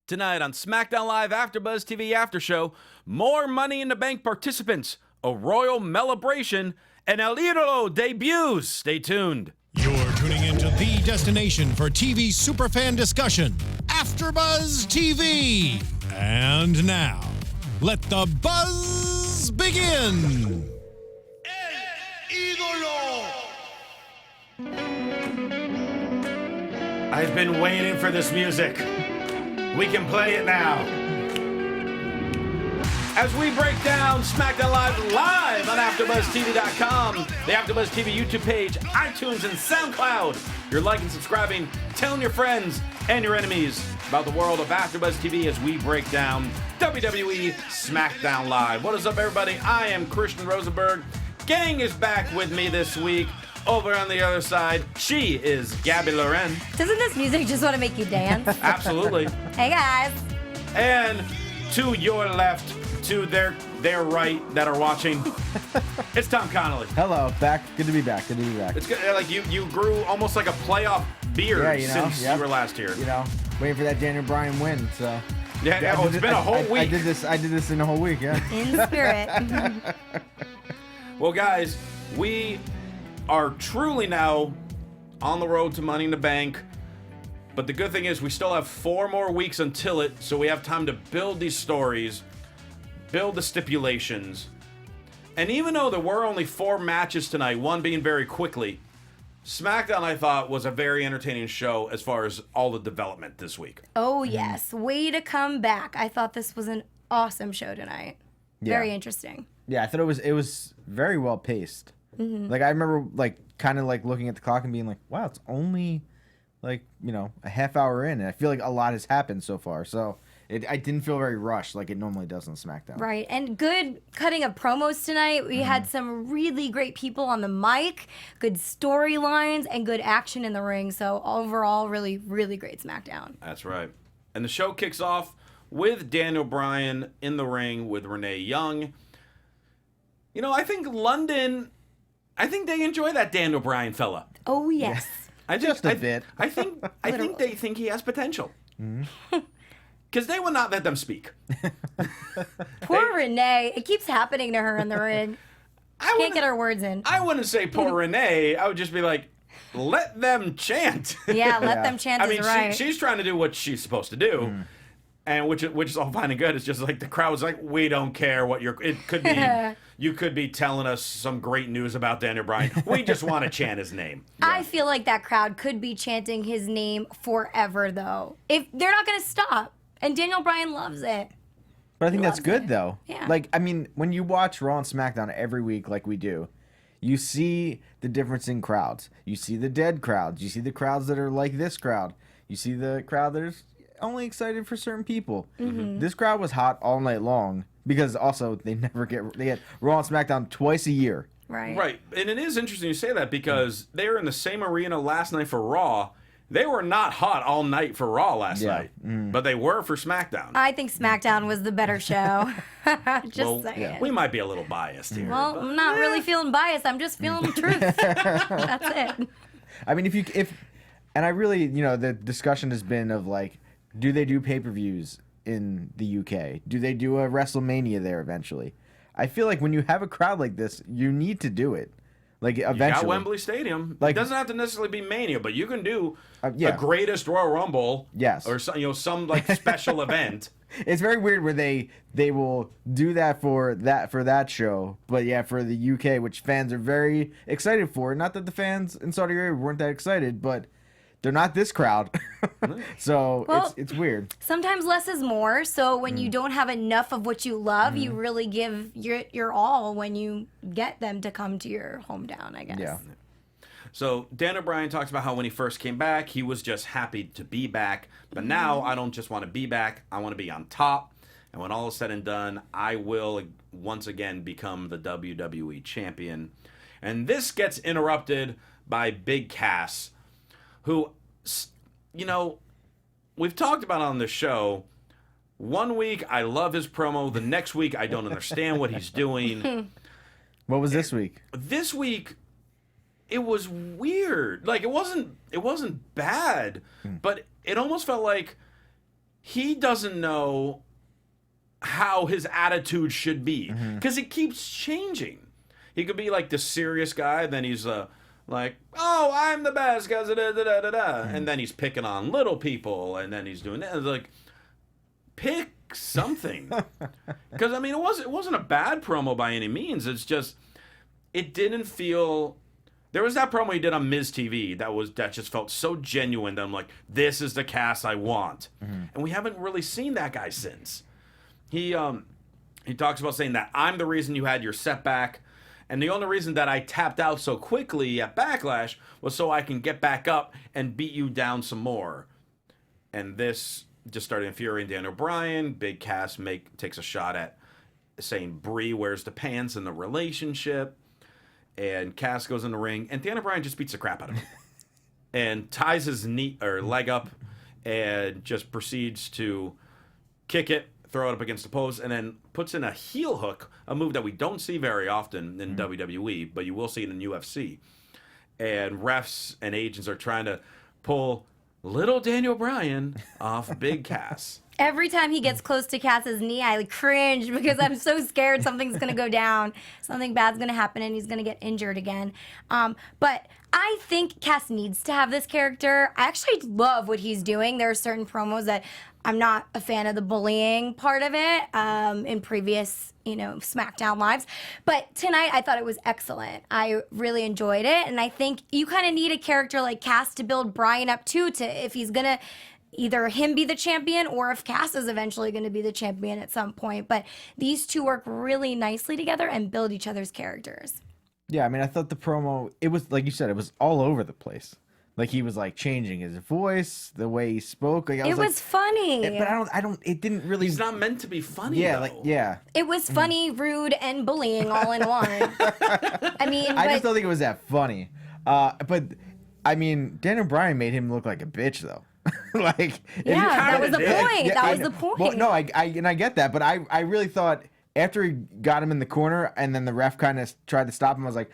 Tonight on SmackDown Live AfterBuzz TV After Show, more Money in the Bank participants, a royal celebration, and El Idolo debuts. Stay tuned. You're tuning into the destination for TV superfan discussion, AfterBuzz TV. And now, let the buzz begin. El Idolo. I've been waiting for this music. We can play it now. As we break down SmackDown Live on AfterBuzzTV.com, the AfterBuzz TV YouTube page, iTunes, and SoundCloud. You're liking, subscribing, telling your friends and your enemies about the world of AfterBuzz TV as we break down WWE SmackDown Live. What is up, everybody? I am Christian Rosenberg. Gang is back with me this week. Over on the other side, she is Gabby Loren. Doesn't this music just want to make you dance? Absolutely. Hey, guys. And to your left, to their right that are watching, it's Tom Connolly. Hello, back. Good to be back. Good to be back. It's good. Like you grew almost like a playoff beard since you were last here. You know, waiting for that Daniel Bryan win. So yeah, it's been a whole week. I did this in a whole week. Yeah. In spirit. Well, guys, we are truly now on the road to Money in the Bank. But the good thing is we still have 4 more weeks until it, so we have time to build these stories, build the stipulations. And even though there were only 4 matches tonight, one being very quickly, SmackDown, I thought, was a very entertaining show as far as all the development this week. Oh, yes. Way to come back. I thought this was an awesome show tonight. Yeah. Very interesting. Yeah, I thought it was very well paced. Mm-hmm. Like I remember kind of looking at the clock and being like, wow, it's only a half hour in, and I feel like a lot has happened so far. So I didn't feel very rushed like it normally does on SmackDown. Right, and good cutting of promos tonight. We had some really great people on the mic, good storylines, and good action in the ring. So overall, really, really great SmackDown. That's right. And the show kicks off with Daniel Bryan in the ring with Renee Young. You know, I think they enjoy that Daniel Bryan fella. Oh, yes. Just a bit. I think they think he has potential. Because they will not let them speak. Poor Renee. It keeps happening to her in the ring. Can't get her words in. I wouldn't say poor Renee. I would just be like, let them chant. Yeah, let them chant is right. She's trying to do what she's supposed to do. And which is all fine and good. It's just like the crowd's like, we don't care what it could be. You could be telling us some great news about Daniel Bryan. We just want to chant his name. Yeah. I feel like that crowd could be chanting his name forever, though. If they're not going to stop. And Daniel Bryan loves it. But I think that's good, though. Yeah. Like, I mean, when you watch Raw and SmackDown every week like we do, you see the difference in crowds. You see the dead crowds. You see the crowds that are like this crowd. You see the crowd that is only excited for certain people. Mm-hmm. This crowd was hot all night long because also they get Raw and SmackDown twice a year. Right. And it is interesting you say that because they were in the same arena last night for Raw. They were not hot all night for Raw last night, but they were for SmackDown. I think SmackDown was the better show. Just saying. Yeah. We might be a little biased here. Well, I'm not really feeling biased. I'm just feeling the truth. That's it. I mean, and I really, the discussion has been of like, do they do pay-per-views in the UK? Do they do a WrestleMania there eventually? I feel like when you have a crowd like this, you need to do it. Like eventually. You got Wembley Stadium. It doesn't have to necessarily be Mania, but you can do the greatest Royal Rumble. Yes. Or some like special event. It's very weird where they will do that for that show, but yeah, for the UK, which fans are very excited for. Not that the fans in Saudi Arabia weren't that excited, but they're not this crowd. So it's weird. Sometimes less is more. So when you don't have enough of what you love, you really give your all when you get them to come to your hometown, I guess. Yeah. So Daniel Bryan talks about how when he first came back, he was just happy to be back. But now I don't just want to be back. I want to be on top. And when all is said and done, I will once again become the WWE champion. And this gets interrupted by Big Cass, who, we've talked about on the show. One week, I love his promo. The next week, I don't understand what he's doing. What was this week? This week, it was weird. Like, it wasn't bad, but it almost felt like he doesn't know how his attitude should be because it keeps changing. He could be like the serious guy, then he's like, oh, I'm the best, guys, and then he's picking on little people, and then he's doing that. It's like, pick something, because I mean, it wasn't a bad promo by any means. It's just it didn't feel. There was that promo he did on Miz TV that just felt so genuine that I'm like, this is the cast I want, and we haven't really seen that guy since. He talks about saying that I'm the reason you had your setback, and the only reason that I tapped out so quickly at Backlash was so I can get back up and beat you down some more. And this just started infuriating Daniel Bryan. Big Cass takes a shot at saying Brie wears the pants in the relationship, and Cass goes in the ring, and Daniel Bryan just beats the crap out of him and ties his leg up, and just proceeds to kick it, throw it up against the post, and then puts in a heel hook, a move that we don't see very often in WWE, but you will see it in UFC. And refs and agents are trying to pull little Daniel Bryan off Big Cass. Every time he gets close to Cass's knee, I cringe because I'm so scared something's going to go down, something bad's going to happen, and he's going to get injured again. But I think Cass needs to have this character. I actually love what he's doing. There are certain promos that I'm not a fan of the bullying part of it in previous, SmackDown lives. But tonight, I thought it was excellent. I really enjoyed it. And I think you kind of need a character like Cass to build Bryan up too, if he's going to either him be the champion or if Cass is eventually going to be the champion at some point. But these two work really nicely together and build each other's characters. Yeah, I mean, I thought the promo, it was, like you said, it was all over the place. Like, he was, like, changing his voice, the way he spoke. Like, It was funny. But it didn't really... He's not meant to be funny, though. It was funny, rude, and bullying all in one. I just don't think it was that funny. But, I mean, Daniel Bryan made him look like a bitch, though. That was the point. Yeah, that was the point. Well, no, I get that, but I really thought... After he got him in the corner and then the ref kind of tried to stop him, I was like,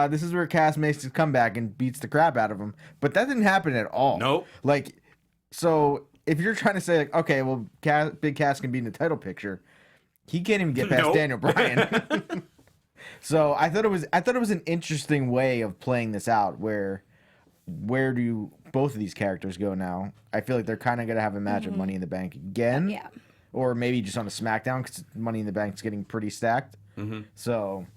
this is where Cass makes his comeback and beats the crap out of him. But that didn't happen at all. Nope. Like, so if you're trying to say, like, okay, well, Big Cass can be in the title picture, he can't even get past Daniel Bryan. So I thought it was an interesting way of playing this out. Where do both of these characters go now? I feel like they're kind of going to have a match of Money in the Bank again. Yeah. Or maybe just on a SmackDown because Money in the Bank's getting pretty stacked. So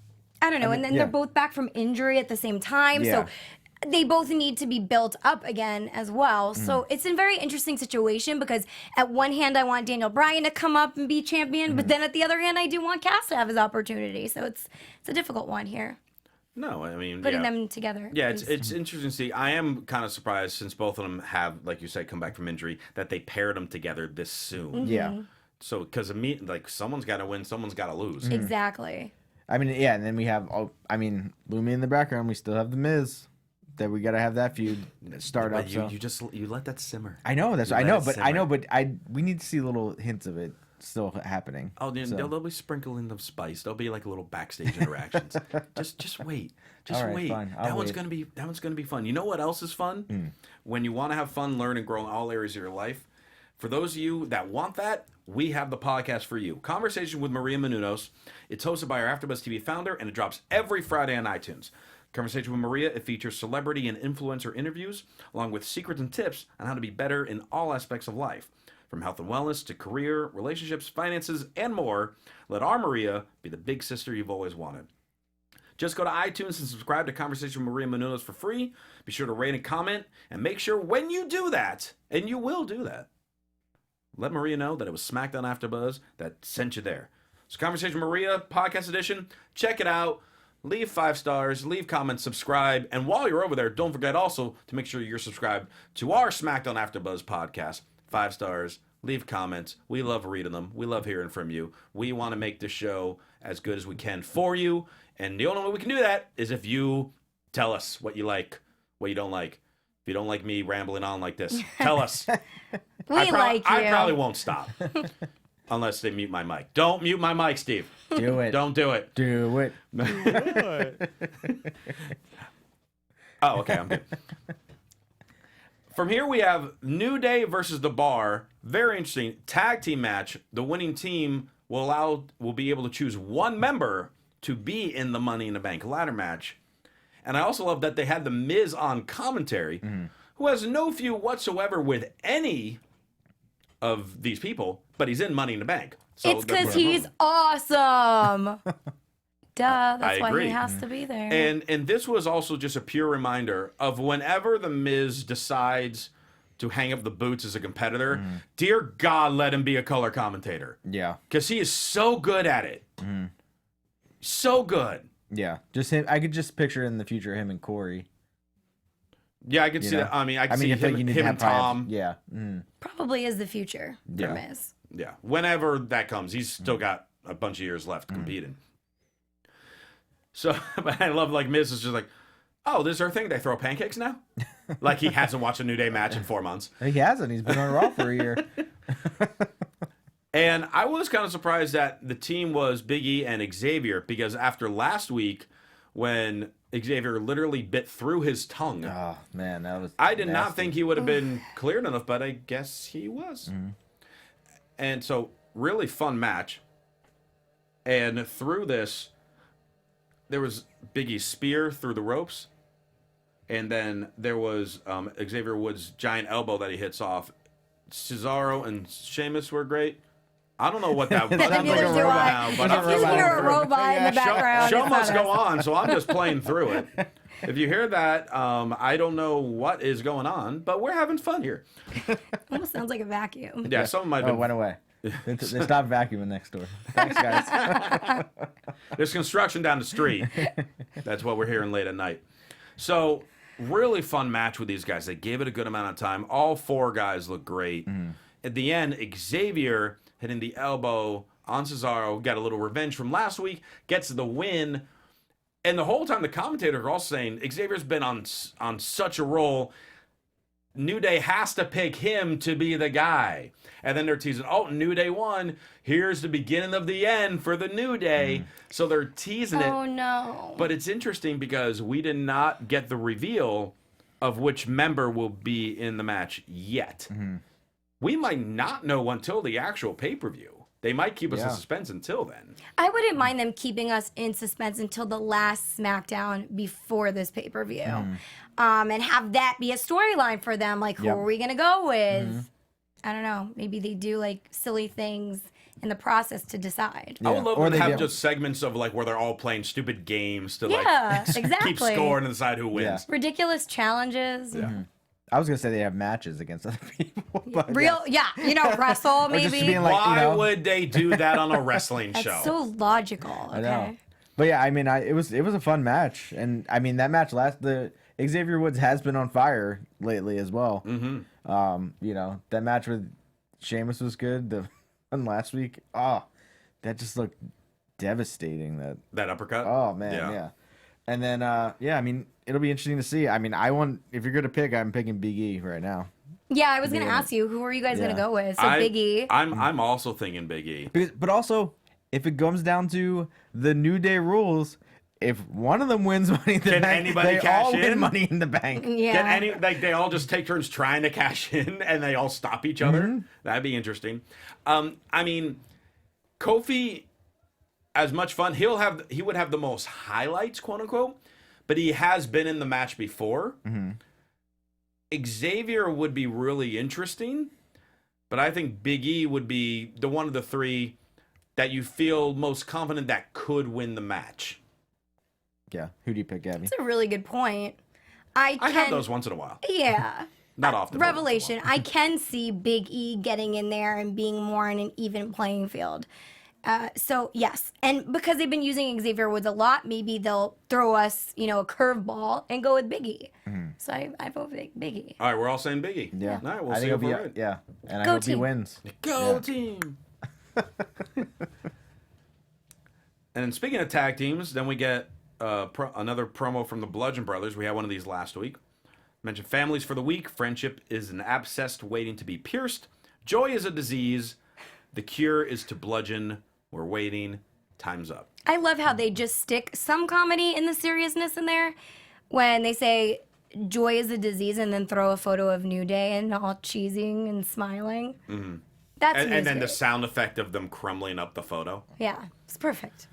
I don't know. And then they're both back from injury at the same time. Yeah. So they both need to be built up again as well. So it's a very interesting situation because at one hand, I want Daniel Bryan to come up and be champion. But then at the other hand, I do want Cass to have his opportunity. So it's a difficult one here. No, I mean... Putting them together. Yeah, it's interesting to see. I am kind of surprised since both of them have, like you said, come back from injury, that they paired them together this soon. Yeah. So, because someone's got to win, someone's got to lose. Exactly. I mean, yeah, and then we have, looming in the background, we still have The Miz. That we got to have that feud start up. You let that simmer. I know, but we need to see little hints of it still happening. Oh, they'll be sprinkling the spice. There'll be like little backstage interactions. just wait. Just wait. Fine. That one's gonna be fun. You know what else is fun? When you want to have fun, learn, and grow in all areas of your life. For those of you that want that, we have the podcast for you. Conversation with Maria Menounos. It's hosted by our AfterBuzz TV founder, and it drops every Friday on iTunes. Conversation with Maria, it features celebrity and influencer interviews, along with secrets and tips on how to be better in all aspects of life. From health and wellness to career, relationships, finances, and more, let our Maria be the big sister you've always wanted. Just go to iTunes and subscribe to Conversation with Maria Menounos for free. Be sure to rate and comment, and make sure when you do that, and you will do that, let Maria know that it was SmackDown AfterBuzz that sent you there. So Conversation with Maria, podcast edition, check it out. Leave 5 stars, leave comments, subscribe, and while you're over there, don't forget also to make sure you're subscribed to our SmackDown AfterBuzz podcast. 5 stars, leave comments. We love reading them. We love hearing from you. We want to make this show as good as we can for you, and the only way we can do that is if you tell us what you like, what you don't like. If you don't like me rambling on like this, tell us. I probably won't stop. Unless they mute my mic. Don't mute my mic, Steve. Do it. Don't do it. Do it. Oh, okay, I'm good. From here we have New Day versus The Bar. Very interesting tag team match. The winning team will be able to choose one member to be in the Money in the Bank ladder match. And I also love that they had The Miz on commentary, who has no feud whatsoever with any of these people, but he's in Money in the Bank. So it's because he's awesome. Duh, that's why he has to be there. And this was also just a pure reminder of whenever The Miz decides to hang up the boots as a competitor, dear God, let him be a color commentator. Yeah. Because he is so good at it. So good. Yeah. Just him. I could just picture in the future him and Corey. Yeah, I could see that. I mean, I could see him and Tom. Yeah. Probably is the future for Yeah. Miz. Yeah. Whenever that comes, he's still got a bunch of years left competing. So, but I love, like, Miz is just like, oh, this is our thing. They throw pancakes now? Like he hasn't watched a New Day match in 4 months. He hasn't. He's been on Raw for a year. And I was kind of surprised that the team was Big E and Xavier, because after last week, when Xavier literally bit through his tongue, Oh, man, that was I did not nasty. think he would have been cleared enough, but I guess he was. And so, really fun match. And through this, there was Big E's spear through the ropes. And then there was Xavier Woods' giant elbow that he hits off. Cesaro and Sheamus were great. I don't know what that was. Sounds like a Neither do robot. I. But If you hear a robot in the background, Show it's must not go us. on, so I'm just playing through it. If you hear that, I don't know what is going on, but we're having fun here. Almost sounds like a vacuum. Yeah, something might Oh, have it went away. They stopped vacuuming next door. Thanks, guys. There's construction down the street. That's what we're hearing late at night. So, really fun match with these guys. They gave it a good amount of time. All four guys look great. At the end, Xavier hitting the elbow on Cesaro, got a little revenge from last week, gets the win. And the whole time, the commentators are all saying, Xavier's been on such a roll. New Day has to pick him to be the guy. And then they're teasing, oh, New Day won. Here's the beginning of the end for the New Day. So they're teasing it. Oh, no. But it's interesting because we did not get the reveal of which member will be in the match yet. We might not know until the actual pay-per-view. They might keep us in suspense until then. I wouldn't mind them keeping us in suspense until the last SmackDown before this pay-per-view. And have that be a storyline for them. Like, who are we going to go with? I don't know. Maybe they do, like, silly things in the process to decide. I would love Or to they have get- just segments of, like, where they're all playing stupid games to, Yeah, like, exactly. keep scoring and decide who wins. Ridiculous challenges. I was going to say they have matches against other people. But Wrestle, Or just maybe. being like, Why you know, would they do that on a wrestling show? That's so logical. Okay. I know. But yeah, I mean, it was a fun match, and I mean that match Xavier Woods has been on fire lately as well. That match with Sheamus was good. The one last week, that just looked devastating. That uppercut? Oh man, yeah. And then I mean, it'll be interesting to see. I mean, if you're gonna pick, I'm picking Big E right now. Yeah, I was going to ask you, who are you guys going to go with? So Big E. I'm also thinking Big E. But also, if it comes down to the New Day rules, if one of them wins Money in the Can Bank, anybody they cash all win in? Money in the Bank. Yeah. They all just take turns trying to cash in and they all stop each other? That'd be interesting. I mean, Kofi, as much fun, he would have the most highlights, quote unquote, but he has been in the match before. Xavier would be really interesting, but I think Big E would be the one of the three that you feel most confident that could win the match. Yeah. Who do you pick, Gabby? That's a really good point. I have those once in a while. Yeah. Not often. but once in a Revelation. I can see Big E getting in there and being more on an even playing field. So, yes. And because they've been using Xavier Woods a lot, maybe they'll throw us, a curveball and go with Big E. So I vote Big E. All right, we're all saying Big E. Yeah. All right, we'll I see think if it'll we're be right. yeah. And I Go hope he team. wins. Go team. And then speaking of tag teams, then we get another promo from the Bludgeon Brothers. We had one of these last week. Mentioned families for the week. Friendship is an abscess waiting to be pierced. Joy is a disease. The cure is to bludgeon. We're waiting. Time's up. I love how they just stick some comedy in the seriousness in there when they say joy is a disease and then throw a photo of New Day and all cheesing and smiling. That's And then the great. sound effect of them crumbling up the photo. Yeah, it's perfect.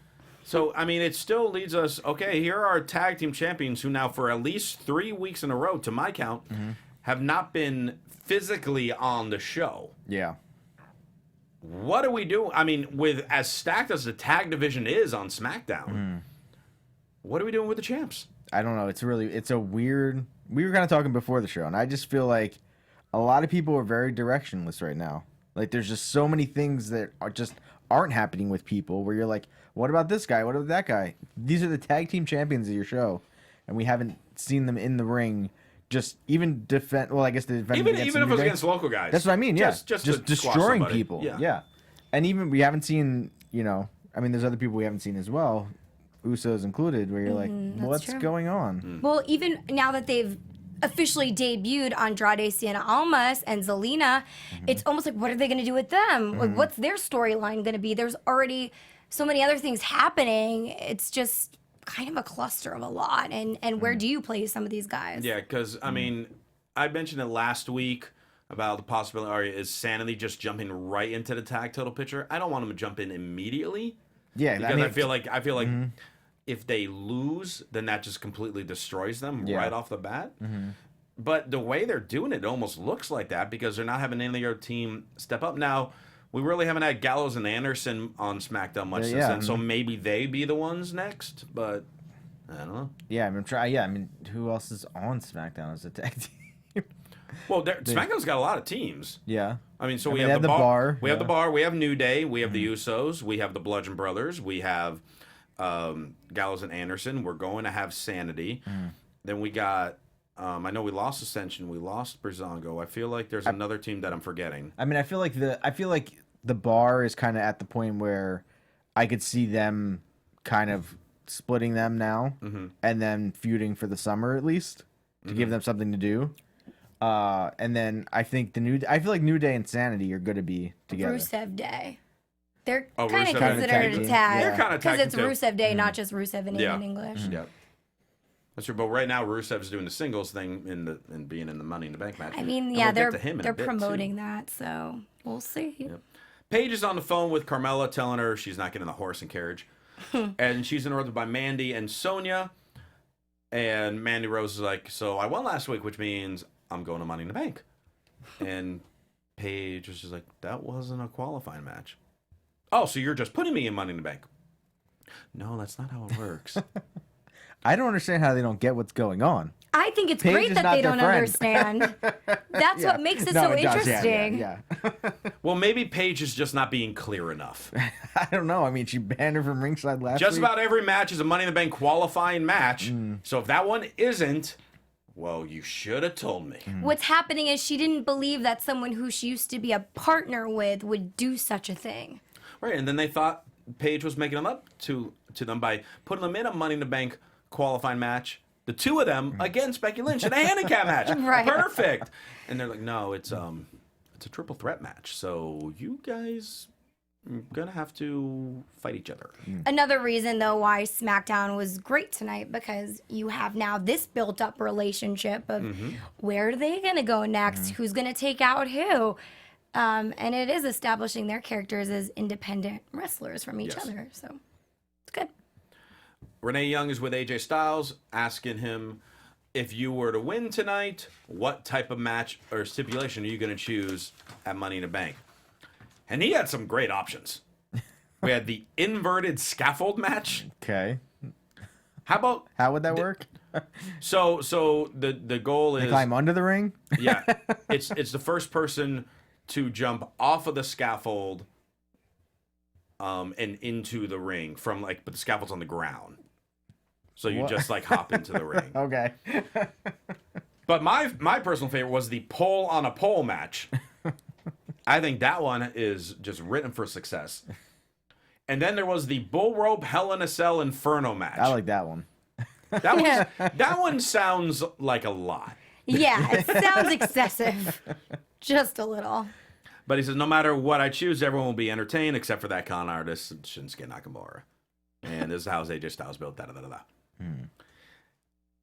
So, I mean, it still leads us, okay, here are our tag team champions who now, for at least 3 weeks in a row, to my count, have not been physically on the show. Yeah. What do we do? I mean, with as stacked as the tag division is on SmackDown, what are we doing with the champs? I don't know. It's a weird. We were kind of talking before the show, and I just feel like a lot of people are very directionless right now. Like, there's just so many things that aren't happening with people where you're like, what about this guy? What about that guy? These are the tag team champions of your show, and we haven't seen them in the ring. Just even defend. Well, I guess the Even if it was against local guys. That's what I mean. Yeah, just just to squash destroying somebody. people. Yeah, and even we haven't seen. I mean, there's other people we haven't seen as well, Usos included, where you're like, what's true. going on? Well, even now that they've officially debuted Andrade Cien Almas and Zelina, it's almost like, what are they going to do with them? Like, what's their storyline going to be? There's already so many other things happening. It's just kind of a cluster of a lot. And where do you place some of these guys? Yeah, because, I mean, I mentioned it last week about the possibility, is Sanity just jumping right into the tag title picture? I don't want him to jump in immediately. Yeah, Because I feel like if they lose, then that just completely destroys them right off the bat. But the way they're doing it almost looks like that because they're not having any of their team step up. Now, we really haven't had Gallows and Anderson on SmackDown much since then, so maybe they be the ones next, but I don't know. Yeah, I mean, who else is on SmackDown as a tag team? Well, SmackDown's got a lot of teams. Yeah. I mean, so I we mean, have they the have the bar. Bar, We have the yeah. Bar. We have New Day. We have the Usos. We have the Bludgeon Brothers. We have Gallows and Anderson. We're going to have Sanity. Then we got. I know we lost Ascension. We lost Breezango. I feel like there's another team that I'm forgetting. I mean, I feel like the Bar is kind of at the point where I could see them kind of splitting them now and then feuding for the summer at least to give them something to do. And then I think I feel like New Day and Sanity are going to be together. Rusev Day. They're Oh, kind of Rusev and considered tag a team. tag. They're kinda because tag it's team too. Rusev Day, not just Rusev in Yeah. English. Yep. That's true. But right now, Rusev's doing the singles thing and being in the Money in the Bank match. I mean, And yeah, we'll they're get to him in a bit, too. promoting that, so we'll see. Paige is on the phone with Carmella, telling her she's not getting the horse and carriage. And she's interrupted by Mandy and Sonya. And Mandy Rose is like, so I won last week, which means I'm going to Money in the Bank. And Paige was just like, that wasn't a qualifying match. Oh, so you're just putting me in Money in the Bank. No, that's not how it works. I don't understand how they don't get what's going on. I think it's Paige great is that not they their don't friend. understand. That's what makes it No, so it does, interesting. Yeah. Well, maybe Paige is just not being clear enough. I don't know. I mean, she banned her from ringside last Just week. about every match is a Money in the Bank qualifying match. So if that one isn't, well, you should have told me. What's happening is she didn't believe that someone who she used to be a partner with would do such a thing. Right, and then they thought Paige was making them up to them by putting them in a Money in the Bank qualifying match. The two of them against Becky Lynch in a handicap match. Right. Perfect. And they're like, no, it's a triple threat match. So you guys are gonna have to fight each other. Another reason, though, why SmackDown was great tonight, because you have now this built-up relationship of where are they going to go next? Who's going to take out who? And it is establishing their characters as independent wrestlers from each Yes. other. So it's good. Renee Young is with AJ Styles, asking him, if you were to win tonight, what type of match or stipulation are you going to choose at Money in the Bank? And he had some great options. We had the inverted scaffold match. Okay. How How would that work? so the goal They is climb under the ring? yeah, it's the first person to jump off of the scaffold and into the ring from but the scaffold's on the ground. So you What? just hop into the ring. Okay. But my personal favorite was the pole on a pole match. I think that one is just written for success. And then there was the bull rope Hell in a Cell Inferno match. I like that one. that one sounds like a lot. Yeah, it sounds excessive. Just a little. But he says, no matter what I choose, everyone will be entertained except for that con artist, Shinsuke Nakamura. And this is how AJ Styles built da-da-da-da-da.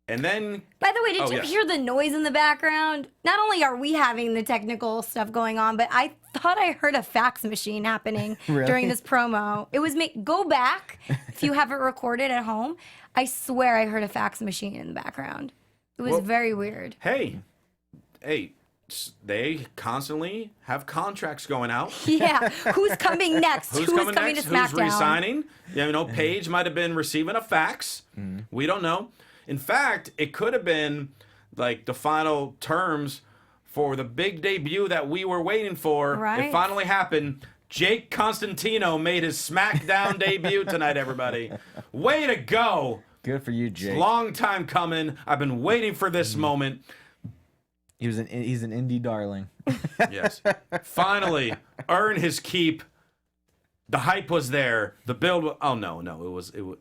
And then, By the way, did Oh, you yes. hear the noise in the background? Not only are we having the technical stuff going on, but I thought I heard a fax machine happening Really? during this promo. It was go back if you have it recorded at home. I swear I heard a fax machine in the background. It was Well- very weird. hey, they constantly have contracts going out. Yeah, who's coming next? Who's coming to next? SmackDown? Who's resigning? You know, Paige might have been receiving a fax. We don't know. In fact, it could have been like the final terms for the big debut that we were waiting for. It Right. finally happened. Jake Constantino made his SmackDown debut tonight, everybody. Way to go. Good for you, Jake. Long time coming. I've been waiting for this moment. He's an indie darling. Yes. Finally, earn his keep. The hype was there. The build. Oh no,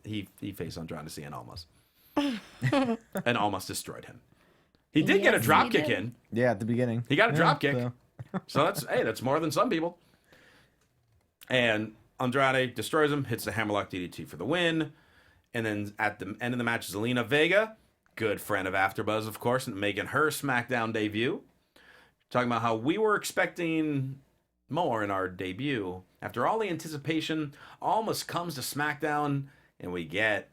he faced Andrade and almost, and almost destroyed him. He did get a Yes, drop he kick did. in. Yeah, at the beginning. He got a Yeah, drop kick. so- So that's more than some people. And Andrade destroys him, hits the hammerlock DDT for the win. And then at the end of the match, Selena Vega, good friend of AfterBuzz, of course, making her SmackDown debut. Talking about how we were expecting more in our debut. After all the anticipation, almost comes to SmackDown, and we get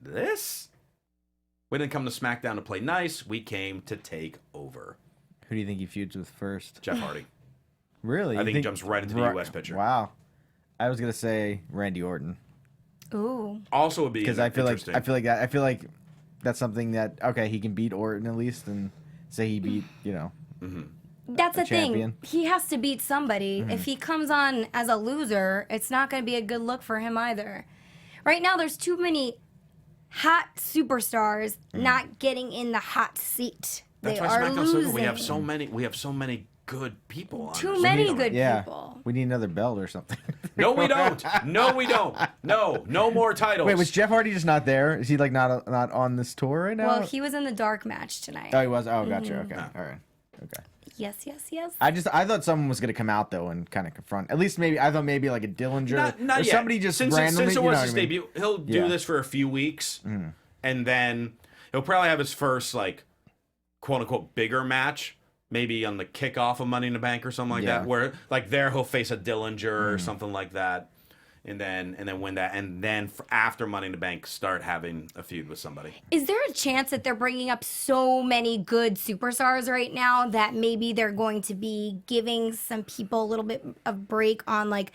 this. We didn't come to SmackDown to play nice. We came to take over. Who do you think he feuds with first? Jeff Hardy. Really? I You think he jumps right into the U.S. picture. Wow. I was gonna say Randy Orton Ooh. Also would be because I feel interesting. like that's something that he can beat Orton at least and say he beat That's the champion. thing. He has to beat somebody. If he comes on as a loser, it's not going to be a good look for him either. Right now, there's too many hot superstars not getting in the hot seat. That's they why are SmackDown's so losing. good. We have so many good people on Too this. many good Yeah, people. we need another belt or something. No, we don't. No, we don't. No more titles. Wait, was Jeff Hardy just not there? Is he like not on this tour right now? Well, he was in the dark match tonight. Oh, he was. Oh, gotcha. Okay, all right. Okay. Yes. I thought someone was gonna come out though and kind of confront. At least maybe I thought maybe like a Dillinger Not or yet. somebody just since randomly. Since it you know was what his I mean? debut, he'll do Yeah. this for a few weeks, and then he'll probably have his first like quote unquote bigger match. Maybe on the kickoff of Money in the Bank or something like Yeah. that, where like there he'll face a Dillinger or something like that, and then win that, and then after Money in the Bank start having a feud with somebody. Is there a chance that they're bringing up so many good superstars right now that maybe they're going to be giving some people a little bit of break on like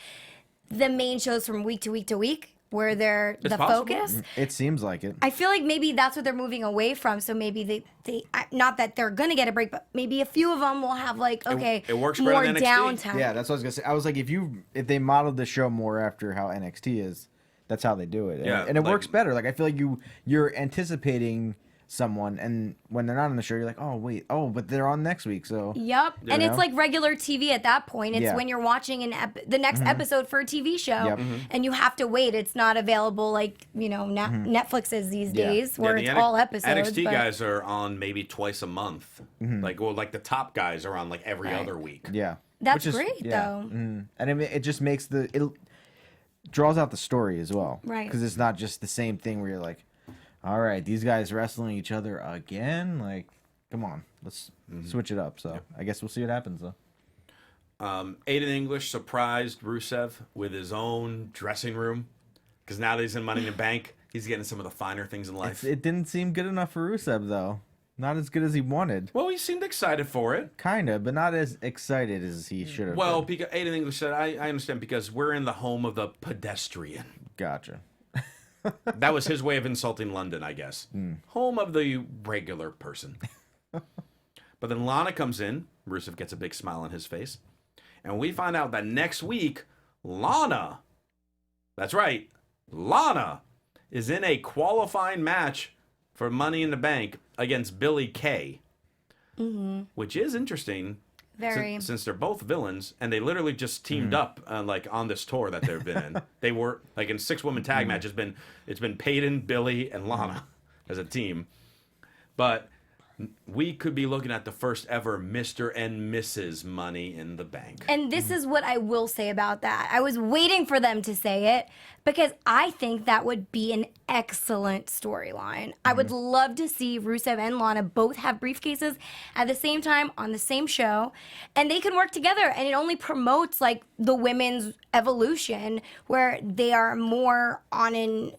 the main shows from week to week to week, where they're It's the possible. focus? It seems like it. I feel like maybe that's what they're moving away from. So maybe they not that they're gonna get a break, but maybe a few of them will have like it works better more than NXT. downtime. Yeah, that's what I was gonna say. I was like, if they modeled the show more after how NXT is, that's how they do it. Yeah, and it like- works better. Like I feel like you're anticipating someone, and when they're not on the show, you're like, oh wait, but they're on next week. So Yep, and You it's know? like regular TV at that point. It's Yeah. when you're watching the next episode for a TV show, Yep. and you have to wait. It's not available like Netflix is these Yeah. days, where the it's NX all episodes. NXT but guys are on maybe twice a month. Like the top guys are on like every Right. other week. yeah, That's Which is- great, yeah. though. And it just makes it draws out the story as well, Right. Because it's not just the same thing where you're like, all right, these guys wrestling each other again. Like, come on, let's switch it up. So I guess we'll see what happens though. Aiden English surprised Rusev with his own dressing room because now that he's in Money in the Bank, he's getting some of the finer things in life. It didn't seem good enough for Rusev though. Not as good as he wanted. Well, he seemed excited for it. Kinda, but not as excited as he should have. Well, been. because Aiden English said, I understand because we're in the home of the pedestrian. Gotcha. That was his way of insulting London, I guess. Home of the regular person. But then Lana comes in. Rusev gets a big smile on his face. And we find out that next week, Lana, that's right, Lana is in a qualifying match for Money in the Bank against Billie Kay. Which is interesting. Very. Since they're both villains, and they literally just teamed up like on this tour that they've been in. They were like in 6-woman tag match. It's been Peyton, Billy, and Lana as a team. But we could be looking at the first ever Mr. and Mrs. Money in the Bank. And this is what I will say about that. I was waiting for them to say it because I think that would be an excellent storyline. I would love to see Rusev and Lana both have briefcases at the same time on the same show, and they can work together, and it only promotes like the women's evolution where they are more on an,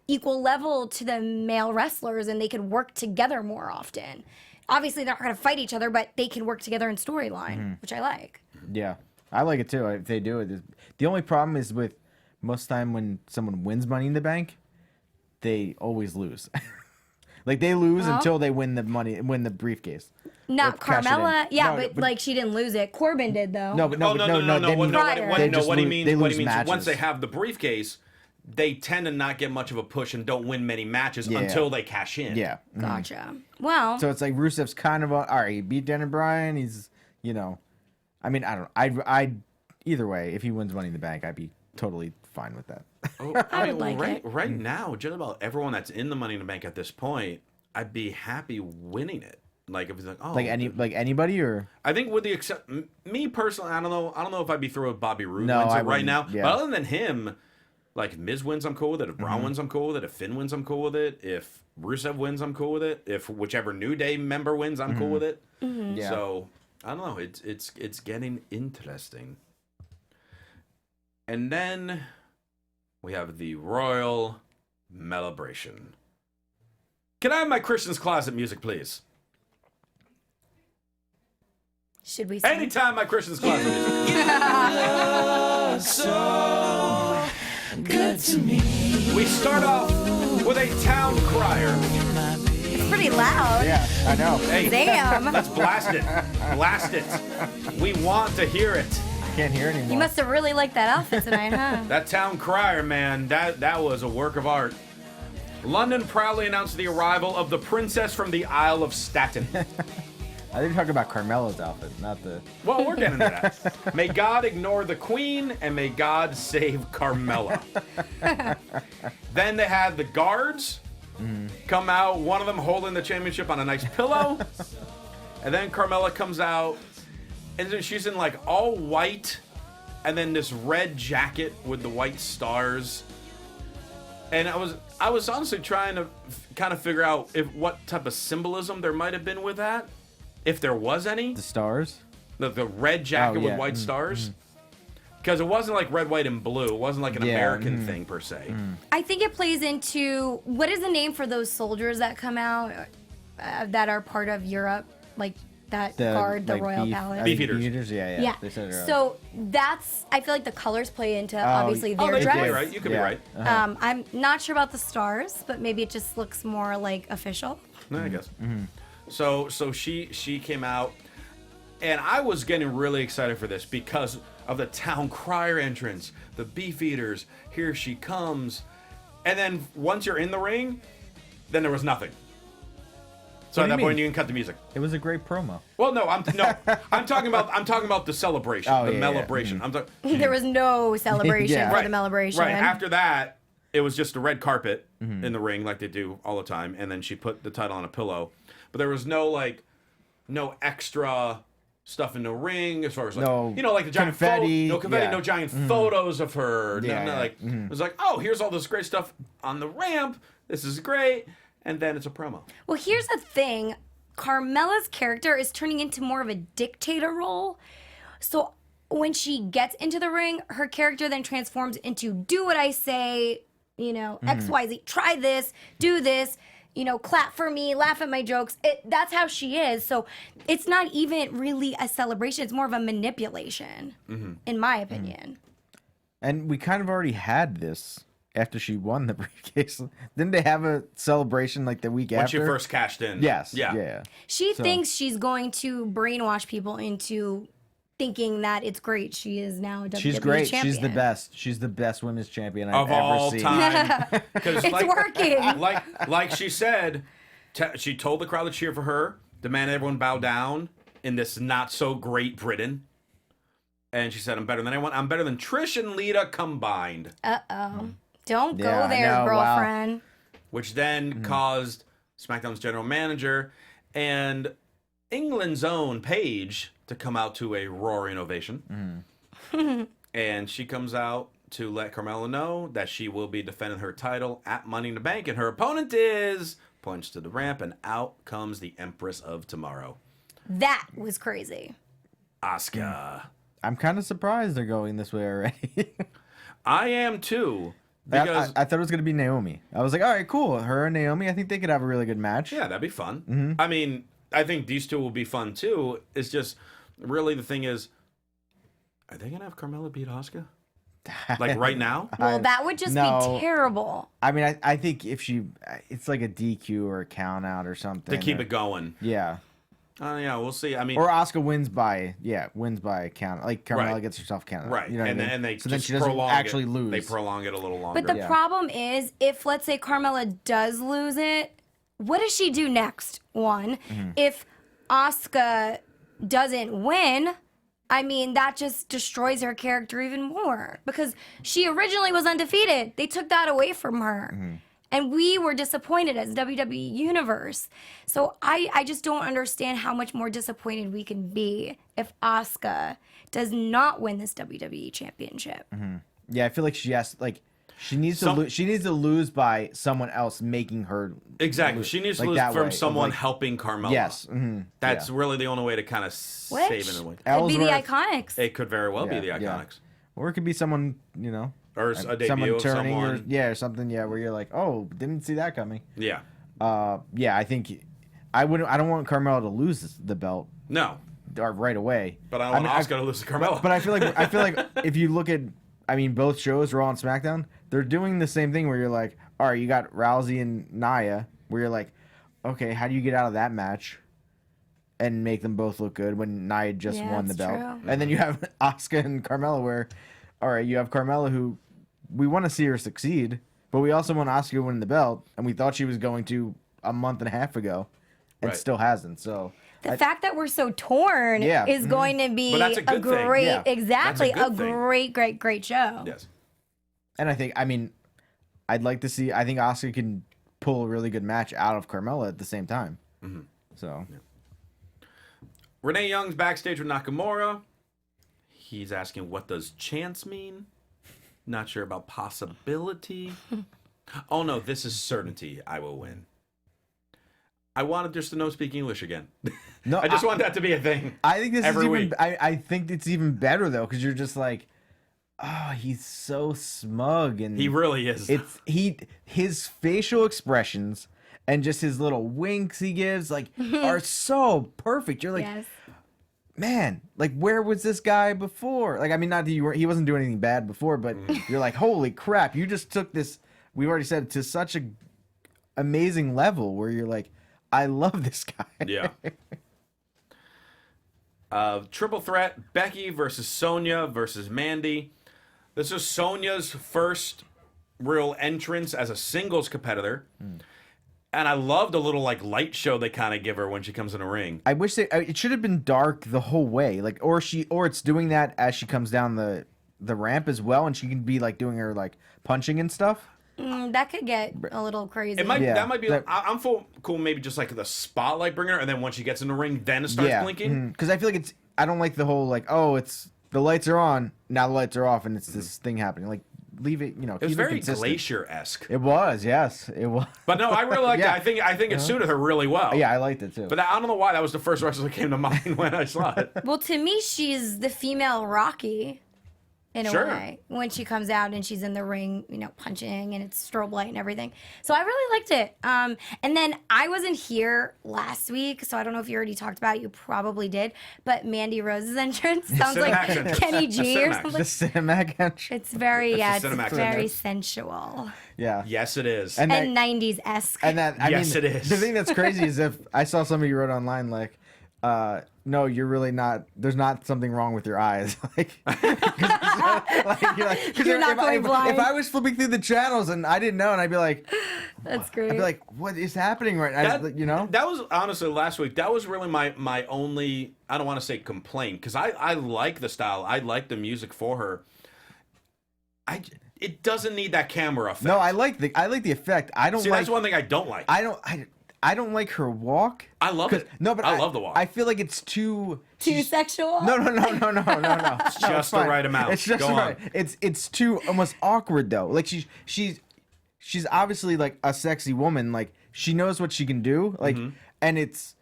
equal level to the male wrestlers, and they can work together more often. Obviously, they're not going to fight each other, but they can work together in storyline, which I like. Yeah, I like it too. If they do it, the only problem is with most time when someone wins Money in the Bank, they always lose. Like they lose until they win the briefcase. Not Or cash it in. Carmella, yeah, No, but like she didn't lose it. Corbin did though. No, but no. What he means lose is matches. once they have the briefcase, they tend to not get much of a push and don't win many matches until they cash in. Yeah. Gotcha. Well, So it's like Rusev's kind of all right. He beat Daniel Bryan. He's I mean, I don't. I either way, if he wins Money in the Bank, I'd be totally fine with that. I would like it. Right now, just about everyone that's in the Money in the Bank at this point, I'd be happy winning it. Like if it's like, oh, like anybody or I think with the except me personally, I don't know if I'd be through with Bobby Roode No, wins I it right wouldn't, now. yeah. But other than him, like if Miz wins, I'm cool with it. If Braun wins, I'm cool with it. If Finn wins, I'm cool with it. If Rusev wins, I'm cool with it. If whichever New Day member wins, I'm cool with it. Yeah. So I don't know. It's getting interesting. And then we have the Royal Celebration. Can I have my Christian's Closet music, please? should we sing? Anytime my Christian's Closet music. Good to me. We start off with a town crier. It's pretty loud. Yeah, I know. Hey, Damn. let's blast it. Blast it. We want to hear it. Can't hear anymore. You must have really liked that outfit tonight, huh? That town crier, man, that was a work of art. London proudly announced the arrival of the princess from the Isle of Staten. I think you're talking about Carmelo's outfit, not the. Well, we're getting to that. May God ignore the queen, and may God save Carmella. Then they had the guards come out, one of them holding the championship on a nice pillow. And then Carmella comes out, and then she's in like all white, and then this red jacket with the white stars. And I was honestly trying to kind of figure out what type of symbolism there might have been with that, if there was any. The stars? The red jacket with white stars. Because it wasn't like red, white, and blue. It wasn't like an American thing per se. I think it plays into what is the name for those soldiers that come out that are part of Europe, like that guard the like royal beef, palace. Beef eaters. Yeah. Yeah. They said it earlier. So that's I feel like the colors play into obviously their you dress. could be right. You could be right. I'm not sure about the stars, but maybe it just looks more like official. I guess. So she came out, and I was getting really excited for this because of the town crier entrance, the beef eaters. Here she comes, and then once you're in the ring, then there was nothing. So What at do that you point, mean? you can cut the music. It was a great promo. Well, no, I'm talking about the celebration, Oh, the yeah, yeah. celebration. I'm talking. There was no celebration Yeah. for Right, the celebration. Right after that, it was just a red carpet in the ring like they do all the time, and then she put the title on a pillow. But there was no extra stuff in the ring as far as like like the giant confetti, no confetti, yeah. no giant photos of her. Yeah, It was like, oh, here's all this great stuff on the ramp. This is great, and then it's a promo. Well, here's the thing. Carmella's character is turning into more of a dictator role. So when she gets into the ring, her character then transforms into do what I say, X, Y, Z, try this, do this, clap for me, laugh at my jokes. That's how she is. So it's not even really a celebration. It's more of a manipulation, in my opinion. And we kind of already had this after she won the briefcase. Didn't they have a celebration like the week When after? she first cashed in. Yes. Yeah. Yeah. She thinks she's going to brainwash people into thinking that it's great. She is now a WWE She's great. champion. She's the best. She's the best women's champion I've Of ever all seen. time. 'Cause It's working. Like she said, she told the crowd to cheer for her, demanded everyone bow down in this not so great Britain. And she said, I'm better than anyone. I'm better than Trish and Lita combined. Uh-oh. Don't Yeah, go there, I know, wow. girlfriend. Which then caused SmackDown's general manager and England's own Paige to come out to a roaring ovation. And she comes out to let Carmella know that she will be defending her title at Money in the Bank, and her opponent is points to the ramp, and out comes the Empress of Tomorrow. That was crazy. Asuka. I'm kind of surprised they're going this way already. I am too. Because I thought it was going to be Naomi. I was like, all right, cool. Her and Naomi, I think they could have a really good match. yeah, that'd be fun. I mean, I think these two will be fun too. It's just really the thing is, are they gonna have Carmella beat Asuka? Like right now? Well, that would just no. be terrible. I mean, I think if it's like a DQ or a count out or something. To keep it going. Yeah. Yeah, we'll see. I mean, Or Asuka wins by count. Like Carmella Right. gets herself counted. right. You know what I mean? And they so then just she doesn't prolong actually it. lose. They prolong it a little longer. But the Yeah. problem is, if let's say Carmella does lose it, what does she do next? One, if Asuka doesn't win, I mean, that just destroys her character even more because she originally was undefeated. They took that away from her. And we were disappointed as WWE Universe. So I just don't understand how much more disappointed we can be if Asuka does not win this WWE Championship. Yeah, I feel like she needs to lose by someone else making her exactly. lose. She needs to Like lose that from way, someone like- helping Carmella. Yes. That's yeah. really the only way to kind of save it in a way. Could be the Ellsworth- Iconics. It could very well Yeah, be the Iconics. Or it could be someone, Or a debut someone of turning someone. or something, where you're like, oh, didn't see that coming. Yeah. Yeah, I think I don't want Carmella to lose the belt No. right away. But I don't want Asuka to lose to Carmella. But I feel like if you look at, both shows, Raw and SmackDown, they're doing the same thing where you're like, all right, you got Rousey and Nia, where you're like, okay, how do you get out of that match and make them both look good when Nia just Yeah, won the that's belt? true. And then you have Asuka and Carmella, where, all right, you have Carmella who we want to see her succeed, but we also want Asuka to win the belt, and we thought she was going to a month and a half ago, and Right. still hasn't. So The fact that we're so torn Yeah, is going to be But that's a good thing. great, Yeah. exactly, That's a a good thing. great show. Yes. And I think, I'd like to see. I think Asuka can pull a really good match out of Carmella at the same time. So Renee Young's backstage with Nakamura. He's asking, what does chance mean? Not sure about possibility. Oh no, this is certainty. I will win. I wanted just to know speak English again. no, I just want that to be a thing. I think this every is even. week. I think it's even better though, because you're just like, oh, he's so smug, and He really is. his facial expressions and just his little winks he gives are so perfect. You're like, Yes. man, like where was this guy before? Like, not that he wasn't doing anything bad before, but you're like, holy crap, you just took this. We already said to such a amazing level where you're like, I love this guy. Yeah. Triple threat: Becky versus Sonya versus Mandy. This is Sonya's first real entrance as a singles competitor. And I love the little light show they kind of give her when she comes in the ring. I wish it should have been dark the whole way, or it's doing that as she comes down the ramp as well, and she can be doing her punching and stuff. That could get a little crazy. It might Yeah, that might be. that- I'm cool. Maybe just the spotlight bringing her, and then once she gets in the ring, then it starts blinking. Because I feel like I don't like the whole it's the lights are on, now the lights are off, and it's this thing happening. Leave it, It was keep very consistent. Glacier-esque. It was, yes, it was. But no, I really liked Yeah. it. I think it suited her really well. Yeah, I liked it too. But I don't know why that was the first wrestler that came to mind when I saw it. Well, to me, she's the female Rocky in a Sure. way when she comes out and she's in the ring, punching and it's strobe light and everything. So I really liked it. And then I wasn't here last week, so I don't know if you already talked about it. You probably did. But Mandy Rose's entrance sounds like Cinemax entrance. Kenny G or Cinemax. something. the cinematic entrance. It's very, That's the it's Cinemax very entrance. sensual Yeah. Yes, it is. And and that, 90s-esque. and that, I Yes, mean, it is. The thing that's crazy is if I saw somebody wrote online no, you're really not. There's not something wrong with your eyes. You're not going blind. If I was flipping through the channels and I didn't know, and I'd be like, That's great. I'd be like, what is happening right now? That was honestly last week. That was really my only. I don't want to say complaint because I like the style. I like the music for her. It doesn't need that camera effect. No, I like the effect. I don't See, like. that's one thing I don't like. I don't. I don't like her walk. I love it. No, but I love the walk. I feel like it's too sexual? No. It's just the right amount. It's just Go right. on. It's too almost awkward though. Like she's obviously like a sexy woman. Like she knows what she can do. Like and it's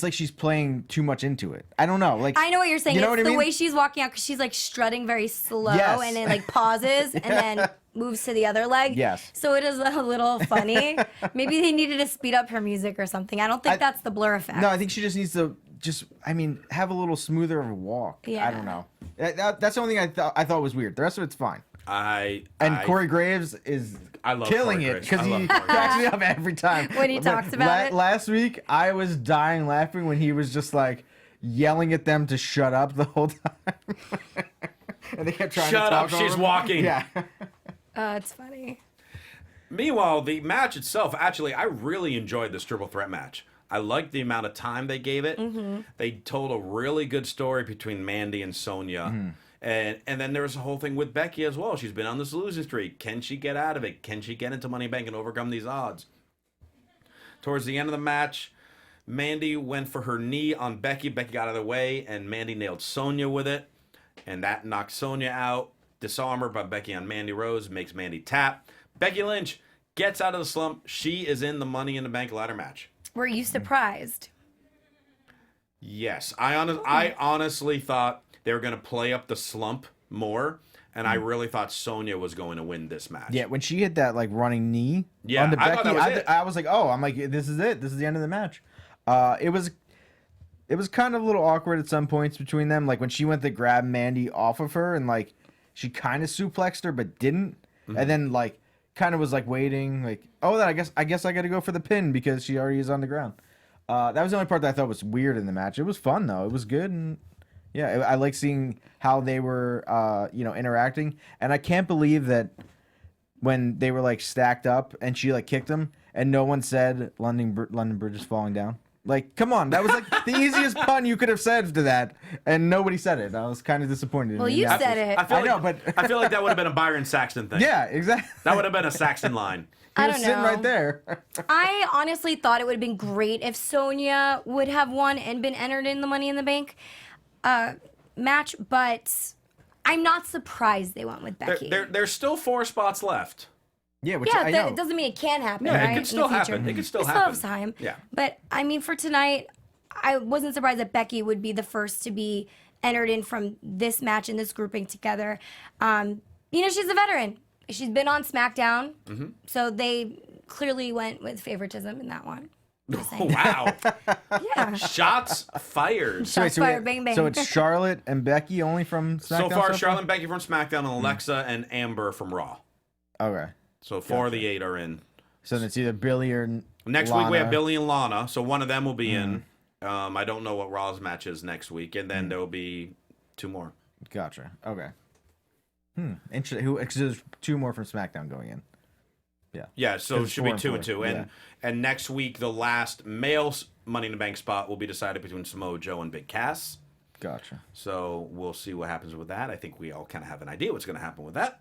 like she's playing too much into it. I don't know. Like I know what you're saying. You know It's what I the mean? way she's walking out because she's like strutting very slow Yes. and then like pauses and then moves to the other leg. Yes. So it is a little funny. Maybe they needed to speed up her music or something. I don't think that's the blur effect. No, I think she just needs to have a little smoother of a walk. Yeah. I don't know. That's the only thing I thought was weird. The rest of it's fine. Corey Graves is love killing Corey it Graves. because I he love Corey cracks me up every time. When he talks about it. Last week, I was dying laughing when he was just like yelling at them to shut up the whole time. And they kept trying to Shut talk up, over she's him. walking. Yeah. It's funny. Meanwhile, the match itself, actually, I really enjoyed this triple threat match. I liked the amount of time they gave it. They told a really good story between Mandy and Sonya. And then there was a whole thing with Becky as well. She's been on this losing streak. Can she get out of it? Can she get into Money in the Bank and overcome these odds? Towards the end of the match, Mandy went for her knee on Becky. Becky got out of the way, and Mandy nailed Sonya with it. And that knocked Sonya out. Disarmer by Becky on Mandy Rose makes Mandy tap. Becky Lynch gets out of the slump. She is in the Money in the Bank ladder match. Were you surprised? Yes. I honestly thought they were going to play up the slump more, and I really thought Sonya was going to win this match. Yeah, when she hit that like running knee Yeah, onto I Becky, thought that was it. I was like, oh, I'm like, this is it. This is the end of the match. It was kind of a little awkward at some points between them. Like when she went to grab Mandy off of her and like she kind of suplexed her but didn't, and then like kind of was like waiting, like, oh, then I guess I got to go for the pin because she already is on the ground. That was the only part that I thought was weird in the match. It was fun though. It was good, and yeah, I like seeing how they were, interacting. And I can't believe that when they were like stacked up and she like kicked them, and no one said London Bridge is falling down. Like, come on, that was like the easiest pun you could have said to that, and nobody said it. I was kind of disappointed. Well, you said it. I feel like that would have been a Byron Saxton thing. Yeah, exactly. That would have been a Saxton line. I He was don't sitting know. right there. I honestly thought it would have been great if Sonya would have won and been entered in the Money in the Bank match, but I'm not surprised they went with Becky. There's still 4 spots left. Yeah, which Yeah, I know. it doesn't mean it can't happen, Yeah, right? it could still in the future. happen. It could still We happen. still have time. Yeah. But, I mean, for tonight, I wasn't surprised that Becky would be the first to be entered in from this match and this grouping together. She's a veteran. She's been on SmackDown, so they clearly went with favoritism in that one. Just saying. Wow. Yeah. Shots fired. Shots fired, bang, bang. So it's Charlotte and Becky only from SmackDown. So far, Charlotte and Becky from SmackDown, and Alexa and Amber from Raw. Okay. So 4 of the 8 are in. So then it's either Billy or Next week we have Lana. Billy and Lana, so one of them will be in. I don't know what Raw's match is next week, and then there will be 2 more. Gotcha. Okay. Interesting. Because there's 2 more from SmackDown going in. Yeah. Yeah, so it It's should be 4 2 and and 2. 4, And next week, the last male Money in the Bank spot will be decided between Samoa Joe and Big Cass. Gotcha. So we'll see what happens with that. I think we all kind of have an idea what's going to happen with that.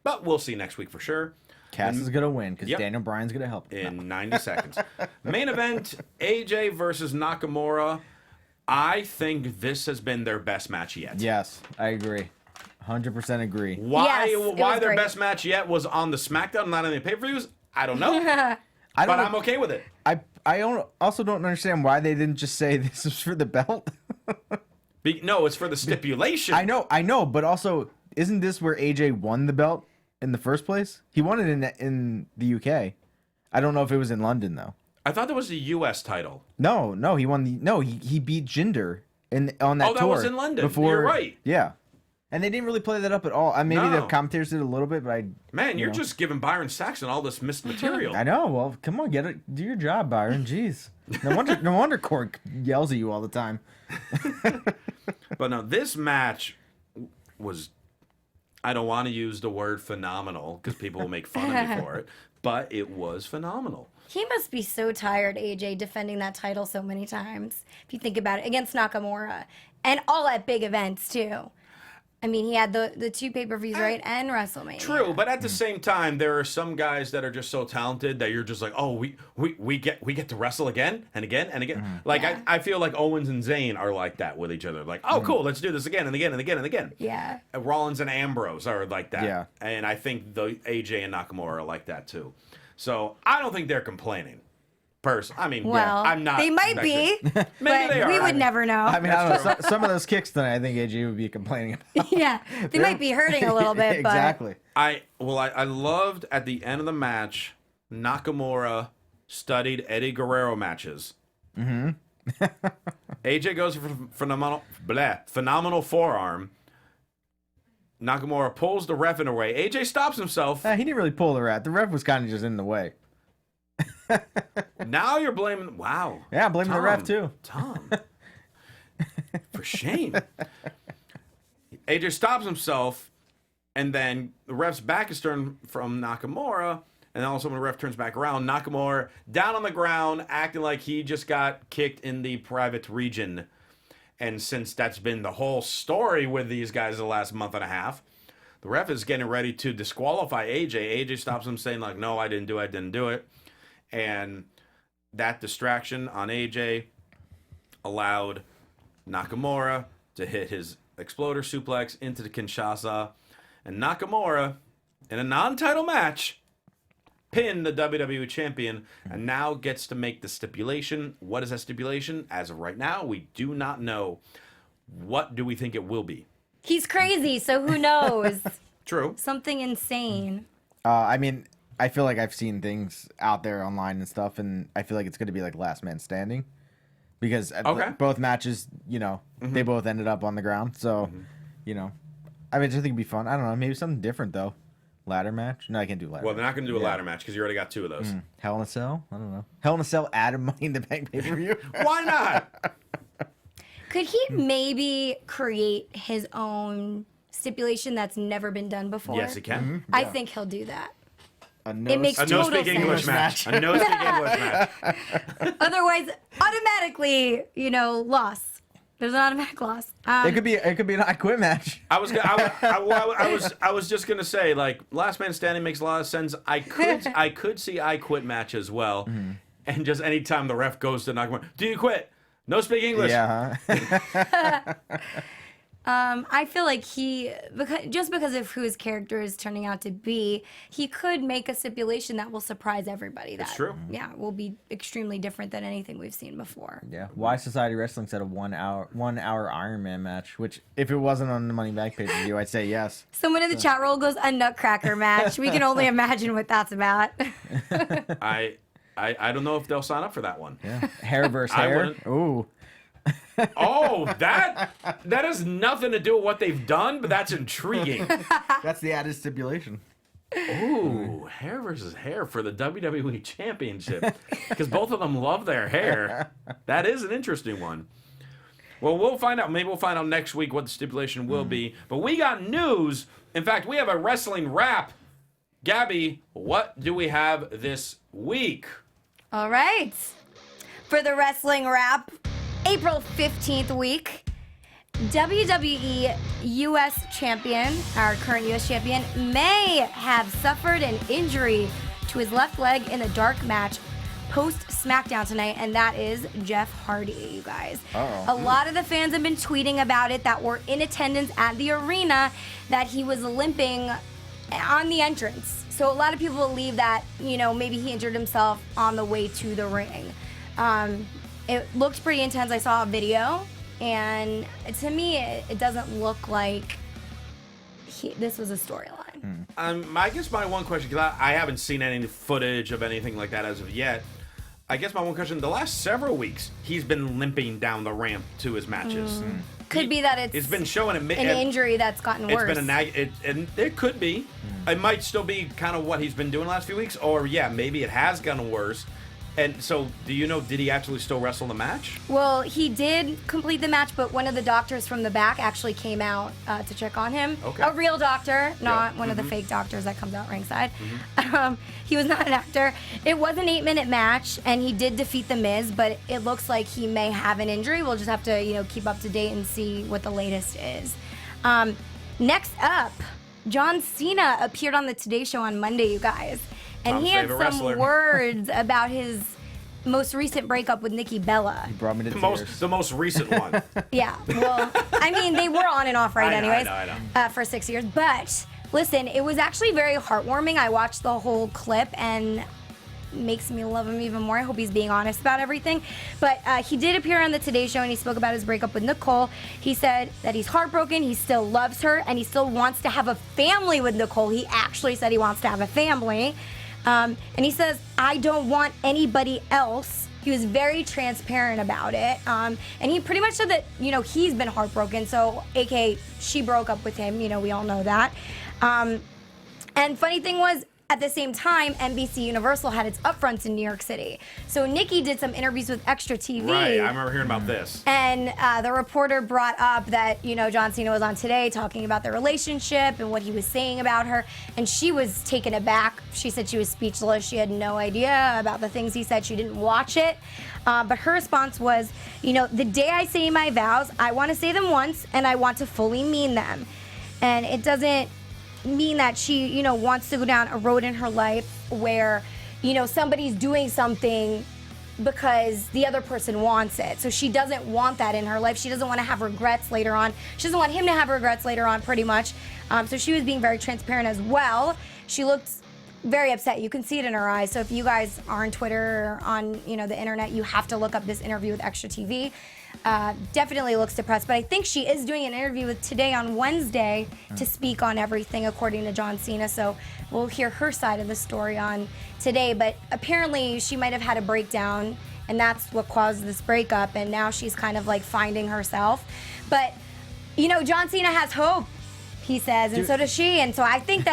But we'll see next week for sure. Cass is gonna win because Yep. Daniel Bryan's gonna help him. In 90 seconds. Main event, AJ versus Nakamura. I think this has been their best match yet. Yes, I agree. 100% agree. Why Yes, it why was their great. best match yet was on the SmackDown, not on the pay-per-views? I don't know. I But don't. I'm okay with it. Also don't understand why they didn't just say this is for the belt. No, it's for the stipulation. I know, but also isn't this where AJ won the belt in the first place? He won it in the UK. I don't know if it was in London though. I thought that was the U.S. title. No, he won he beat Jinder on that Oh, that tour. was in London. Before, You're right. Yeah. And they didn't really play that up at all. Maybe No. the commentators did a little bit, but Man, you're just giving Byron Saxton all this missed material. I know. Well, come on, get it. Do your job, Byron. Jeez. No wonder Cork yells at you all the time. But no, this match was, I don't want to use the word phenomenal because people will make fun of me for it, but it was phenomenal. He must be so tired, AJ, defending that title so many times. If you think about it, against Nakamura. And all at big events, too. I mean, he had the 2 pay-per-views, right, and WrestleMania. True, but at the same time, there are some guys that are just so talented that you're just like, oh, we get to wrestle again and again and again. Like I feel like Owens and Zayn are like that with each other. Like, oh, cool, let's do this again and again and again and again. Yeah. Rollins and Ambrose are like that. Yeah. And I think the AJ and Nakamura are like that too. So I don't think they're complaining. I mean, Well, I'm not. they might be, Maybe but they are. we would never know. I mean, I don't know. Some of those kicks tonight, I think AJ would be complaining about. Yeah, they might be hurting a little bit, Exactly. I loved at the end of the match, Nakamura studied Eddie Guerrero matches. Mm-hmm. AJ goes for phenomenal forearm. Nakamura pulls the ref in a way. AJ stops himself. He didn't really pull the ref. The ref was kind of just in the way. Now you're blaming. Wow. Yeah, blaming the ref too. Tom. For shame. AJ stops himself, and then the ref's back is turned from Nakamura, and then all of a sudden the ref turns back around. Nakamura down on the ground, acting like he just got kicked in the private region. And since that's been the whole story with these guys the last month and a half, the ref is getting ready to disqualify AJ. AJ stops him saying, like, no, I didn't do it. And that distraction on AJ allowed Nakamura to hit his exploder suplex into the Kinshasa. And Nakamura, in a non-title match, pinned the WWE champion and now gets to make the stipulation. What is that stipulation? As of right now, we do not know. What do we think it will be? He's crazy, so who knows? True. Something insane. I mean, I feel like I've seen things out there online and stuff, and I feel like it's going to be like last man standing. Because both matches, they both ended up on the ground. So, I mean, I just think it'd be fun. I don't know, maybe something different, though. Ladder match? No, I can't do ladder. Well, they're not going to do a ladder match because you already got 2 of those. Hell in a Cell? I don't know. Hell in a Cell added Money in the Bank pay-per-view? Why not? Could he maybe create his own stipulation that's never been done before? Yes, he can. I think he'll do that. A It makes A total no-speak sense. English match. A no-speak English match. Otherwise, automatically, loss. There's an automatic loss. It could be an I Quit match. I was just gonna say, like, last man standing makes a lot of sense. I could see I Quit match as well, and just anytime the ref goes to Nakamura, do you quit? No speak English. Yeah. I feel like because of who his character is turning out to be, he could make a stipulation that will surprise everybody. That's true. Yeah, will be extremely different than anything we've seen before. Yeah. Why Society Wrestling said a 1 hour Iron Man match, which if it wasn't on the Money Back pay-per-view, I'd say yes. Someone in the chat roll goes, a Nutcracker match. We can only imagine what that's about. I don't know if they'll sign up for that one. Yeah. Hair versus I hair. wouldn't. Ooh. Oh, that has nothing to do with what they've done, but that's intriguing. That's the added stipulation. Ooh, hair versus hair for the WWE Championship. Because both of them love their hair. That is an interesting one. Well, we'll find out. Maybe we'll find out next week what the stipulation will be. But we got news. In fact, we have a wrestling wrap. Gabby, what do we have this week? All right. For the wrestling wrap, April 15th week, WWE U.S. champion, our current U.S. champion, may have suffered an injury to his left leg in a dark match post SmackDown tonight, and that is Jeff Hardy, you guys. A lot of the fans have been tweeting about it that were in attendance at the arena that he was limping on the entrance. So a lot of people believe that, maybe he injured himself on the way to the ring. It looked pretty intense. I saw a video, and to me, it doesn't look like this was a storyline. I guess my one question, because I haven't seen any footage of anything like that as of yet. I guess my one question, the last several weeks, he's been limping down the ramp to his matches. Could be that it's been showing an injury that's gotten worse. It's been and it could be. It might still be kind of what he's been doing the last few weeks, or maybe it has gotten worse. And so, do you know, did he actually still wrestle the match? Well, he did complete the match, but one of the doctors from the back actually came out to check on him. Okay. A real doctor, not one of the fake doctors that comes out ringside. He was not an actor. It was an 8-minute match, and he did defeat The Miz, but it looks like he may have an injury. We'll just have to, keep up to date and see what the latest is. Next up, John Cena appeared on the Today Show on Monday, you guys. And Tom's he had favorite some wrestler. words about his most recent breakup with Nikki Bella. He brought me to tears. The most recent one. Yeah, well, I mean, they were on and off right I know, anyways I know. for 6 years. But listen, it was actually very heartwarming. I watched the whole clip and makes me love him even more. I hope he's being honest about everything. But he did appear on the Today Show and he spoke about his breakup with Nicole. He said that he's heartbroken, he still loves her, and he still wants to have a family with Nicole. He actually said he wants to have a family. And he says, I don't want anybody else. He was very transparent about it. And he pretty much said that, he's been heartbroken. So, AKA, she broke up with him. We all know that. And funny thing was, at the same time, NBC Universal had its upfronts in New York City. So Nikki did some interviews with Extra TV. Right, I remember hearing about this. And the reporter brought up that, John Cena was on Today talking about their relationship and what he was saying about her. And she was taken aback. She said she was speechless. She had no idea about the things he said. She didn't watch it. But her response was, the day I say my vows, I want to say them once and I want to fully mean them. And it doesn't mean that she, wants to go down a road in her life where, somebody's doing something because the other person wants it. So she doesn't want that in her life. She doesn't want to have regrets later on. She doesn't want him to have regrets later on, pretty much. So she was being very transparent as well. She looked very upset. You can see it in her eyes. So if you guys are on Twitter or on, the internet, you have to look up this interview with Extra TV. Definitely looks depressed, but I think she is doing an interview with Today on Wednesday to speak on everything, according to John Cena. So we'll hear her side of the story on Today. But apparently she might have had a breakdown, and that's what caused this breakup. And now she's kind of like finding herself. But John Cena has hope, he says, and so does she. And so I think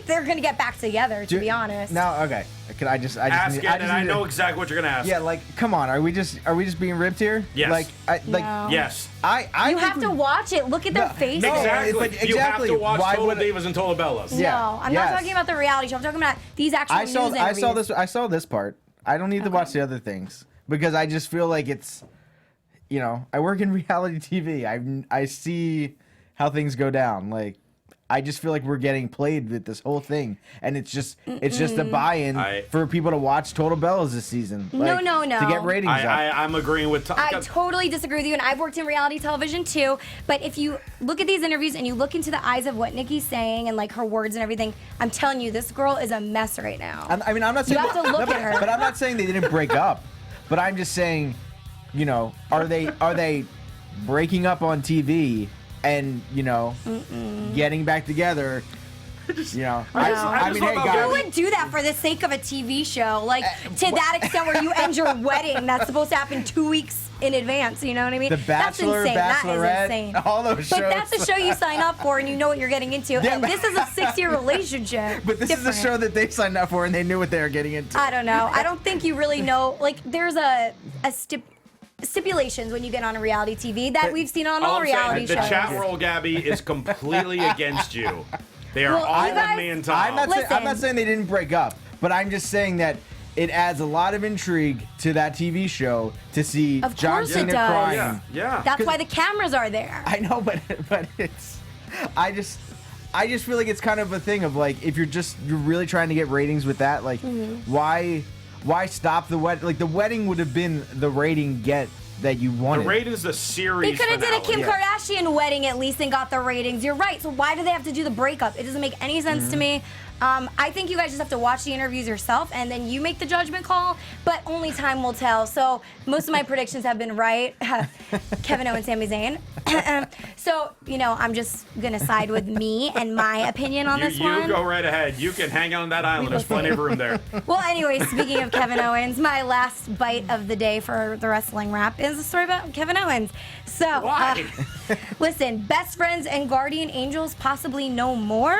they're gonna get back together. To be honest. Now, okay. Could I just Ask need, it, and I need know to- exactly what you're gonna ask. Yeah, come on. Are we just being ripped here? Yes. No. Yes. I You think have to watch it. Look at their faces. No, Exactly. it's like- You have to exactly. watch Why Total would- Divas and Total Bellas. Yeah. No, I'm yes. not talking about the reality show. I'm talking about these actual I news interviews. I saw this part. I don't need to watch the other things because I just feel like it's, I work in reality TV. I see how things go down. Like, I just feel like we're getting played with this whole thing, and it's just a buy-in for people to watch Total Bellas this season. No. To get ratings up. I'm agreeing with Tom. I totally disagree with you, and I've worked in reality television too. But if you look at these interviews and you look into the eyes of what Nikki's saying and like her words and everything, I'm telling you, this girl is a mess right now. I'm not saying You have to look at her. but I'm not saying they didn't break up. But I'm just saying, are they breaking up on TV and getting back together? I mean, hey love guys. Who would do that for the sake of a TV show? Like, to that extent where you end your wedding that's supposed to happen 2 weeks in advance, you know what I mean? The Bachelor, that's insane. Bachelorette, That is insane. all those shows. But that's a show you sign up for and you know what you're getting into. Yeah, and but- this is a 6-year relationship. But this is a show that they signed up for and they knew what they were getting into. I don't know. I don't think you really know. Like, there's stipulations when you get on a reality TV that we've seen on all I'm saying, reality the shows. chat roll, Gabby, is completely against you. They are Well, all you guys- on me and Tom. I'm not Listen. saying they didn't break up, but I'm just saying that it adds a lot of intrigue to that TV show to see Of John course it Cena does. crying. Yeah. That's why the cameras are there. I know, but it's I just feel like it's kind of a thing of like if you're really trying to get ratings with that, like why stop the wedding? Like the wedding would have been the rating get that you The wanted. ratings, the series. They could have did a Kim finale. Kardashian wedding at least and got the ratings. You're right. So why do they have to do the breakup? It doesn't make any sense to me. I think you guys just have to watch the interviews yourself and then you make the judgment call, but only time will tell. So most of my predictions have been right. Kevin Owens, Sami Zayn. So, I'm just going to side with me and my opinion on this You one. go right ahead. You can hang on that island. There's plenty of room there. Well, anyway, speaking of Kevin Owens, my last bite of the day for the wrestling wrap is a story about Kevin Owens. So, Why? listen, best friends and guardian angels possibly no more?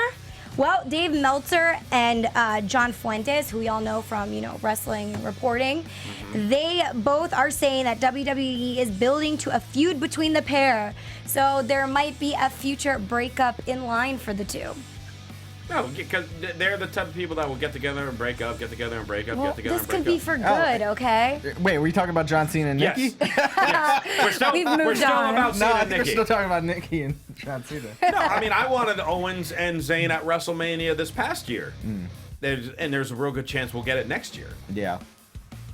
Well, Dave Meltzer and John Fuentes, who we all know from, wrestling reporting, they both are saying that WWE is building to a feud between the pair. So there might be a future breakup in line for the two. No, because they're the type of people that will get together and break up, get together and break up, Well, get together this and break could be up. for good, okay? Wait, were you talking about John Cena and Nikki? Yes. We've moved we're still on. about Cena No, I and think we're Nikki. still talking about Nikki and John Cena. No, I mean, I wanted Owens and Zayn at WrestleMania this past year. There's a real good chance we'll get it next year. Yeah.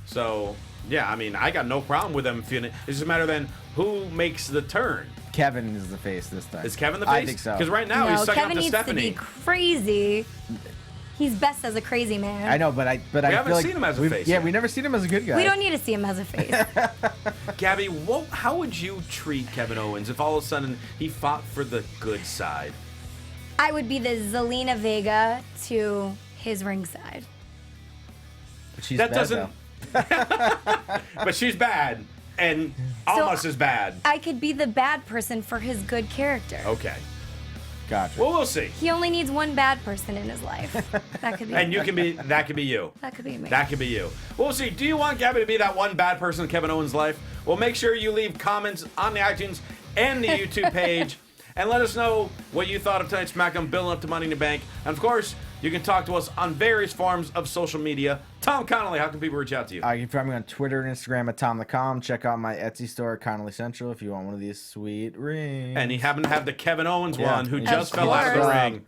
So, yeah, I mean, I got no problem with them feeling it. It's just a matter then who makes the turn. Kevin is the face this time. Is Kevin the face? I think so. Because right now No, he's stuck Kevin up to needs Stephanie. to be crazy. He's best as a crazy man. I know, but I haven't feel like seen him as a face Yeah, yet. we never seen him as a good guy. We don't need to see him as a face. Gabby, how would you treat Kevin Owens if all of a sudden he fought for the good side? I would be the Selena Vega to his ringside. But she's That bad, doesn't. But she's bad and almost as bad. I could be the bad person for his good character. Okay. though. Gotcha. Well, we'll see. He only needs one bad person in his life. That could be. And you can be. That could be you. That could be me. That could be you. We'll see. Do you want Gabby to be that one bad person in Kevin Owens' life? Well, make sure you leave comments on the iTunes and the YouTube page. And let us know what you thought of tonight's SmackDown building up to Money in the Bank. And of course, you can talk to us on various forms of social media. Tom Connolly, how can people reach out to you? You can find me on Twitter and Instagram at TomTheCom. Check out my Etsy store at Connolly Central if you want one of these sweet rings. And he happened to have the Kevin Owens Yeah. one who Of just fell out of the course. ring.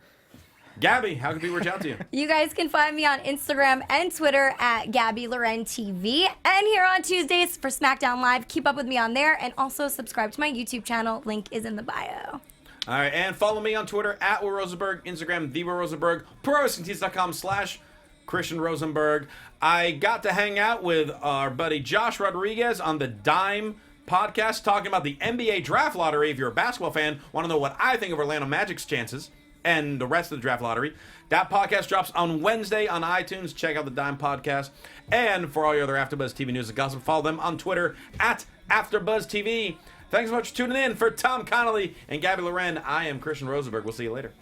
Gabby, how can people reach out to you? You guys can find me on Instagram and Twitter at Gabby Loren TV. And here on Tuesdays for SmackDown Live. Keep up with me on there. And also subscribe to my YouTube channel. Link is in the bio. All right, and follow me on Twitter at Will Rosenberg, Instagram, the Will Rosenberg, ProWrestlingTees.com/Christian Rosenberg. I got to hang out with our buddy Josh Rodriguez on the Dime podcast talking about the NBA draft lottery. If you're a basketball fan, want to know what I think of Orlando Magic's chances and the rest of the draft lottery, that podcast drops on Wednesday on iTunes. Check out the Dime podcast. And for all your other AfterBuzz TV news and gossip, follow them on Twitter at AfterBuzzTV. Thanks so much for tuning in. For Tom Connolly and Gabby Loren, I am Christian Rosenberg. We'll see you later.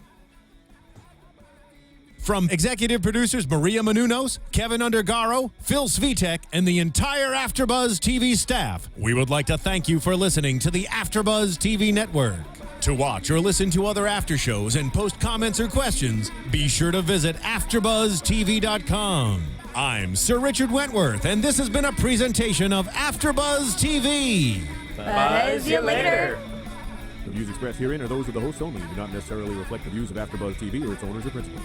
From executive producers Maria Menounos, Kevin Undergaro, Phil Svitek, and the entire AfterBuzz TV staff, we would like to thank you for listening to the AfterBuzz TV network. To watch or listen to other after shows and post comments or questions, be sure to visit AfterBuzzTV.com. I'm Sir Richard Wentworth, and this has been a presentation of AfterBuzz TV. Buzz you later. The views expressed herein are those of the hosts only and do not necessarily reflect the views of AfterBuzz TV or its owners or principals.